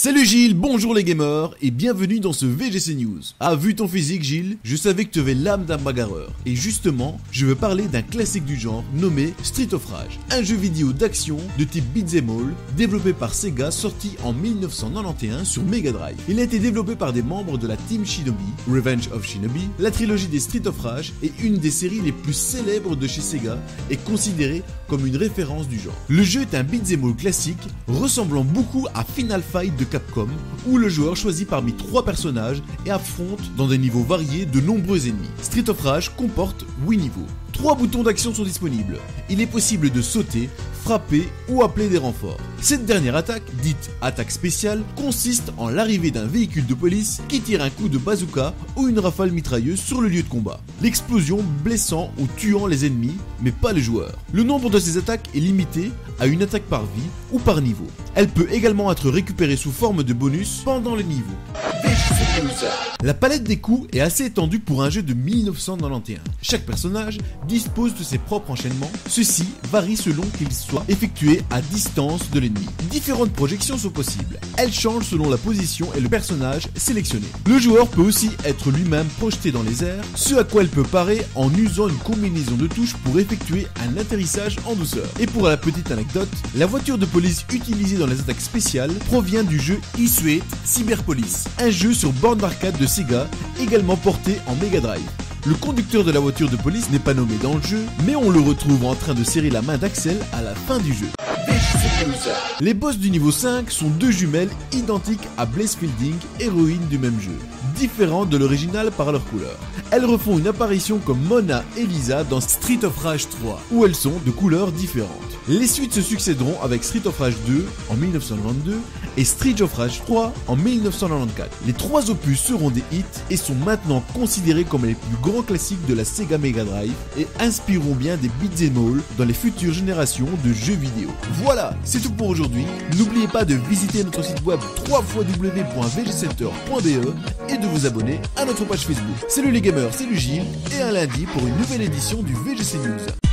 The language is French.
Salut Gilles, bonjour les gamers et bienvenue dans ce VGC News. Ah, vu ton physique Gilles, je savais que tu avais l'âme d'un bagarreur. Et justement, je veux parler d'un classique du genre nommé Street of Rage. Un jeu vidéo d'action de type beat'em all, développé par Sega, sorti en 1991 sur Mega Drive. Il a été développé par des membres de la Team Shinobi, Revenge of Shinobi. La trilogie des Street of Rage est une des séries les plus célèbres de chez Sega et considérée comme une référence du genre. Le jeu est un beat'em all classique, ressemblant beaucoup à Final Fight de Capcom, où le joueur choisit parmi 3 personnages et affronte dans des niveaux variés de nombreux ennemis. Street of Rage comporte 8 niveaux. 3 boutons d'action sont disponibles. Il est possible de sauter, frapper ou appeler des renforts. Cette dernière attaque, dite attaque spéciale, consiste en l'arrivée d'un véhicule de police qui tire un coup de bazooka ou une rafale mitrailleuse sur le lieu de combat. L'explosion blessant ou tuant les ennemis, mais pas les joueurs. Le nombre de ces attaques est limité à une attaque par vie ou par niveau. Elle peut également être récupérée sous forme de bonus pendant les niveaux. La palette des coups est assez étendue pour un jeu de 1991. Chaque personnage dispose de ses propres enchaînements. Ceux-ci varient selon qu'ils soient effectués à distance de l'ennemi. Différentes projections sont possibles. Elles changent selon la position et le personnage sélectionné. Le joueur peut aussi être lui-même projeté dans les airs, ce à quoi il peut parer en usant une combinaison de touches pour effectuer un atterrissage en douceur. Et pour la petite anecdote, la voiture de police utilisée dans les attaques spéciales provient du jeu Isuet Cyberpolice, un jeu sur borne d'arcade de Sega, également porté en Mega Drive. Le conducteur de la voiture de police n'est pas nommé dans le jeu, mais on le retrouve en train de serrer la main d'Axel à la fin du jeu. Les boss du niveau 5 sont 2 jumelles identiques à Blaze Fielding, héroïne du même jeu, différentes de l'original par leur couleur. Elles refont une apparition comme Mona et Lisa dans Street of Rage 3, où elles sont de couleurs différentes. Les suites se succéderont avec Street of Rage 2 en 1992 et Street of Rage 3 en 1994. Les 3 opus seront des hits et sont maintenant considérés comme les plus grands classiques de la Sega Mega Drive et inspireront bien des beat'em all dans les futures générations de jeux vidéo. Voilà, c'est tout pour aujourd'hui. N'oubliez pas de visiter notre site web www.vgcenter.be et de vous abonner à notre page Facebook. Salut les gamers, c'est Gilles et un lundi pour une nouvelle édition du VGC News.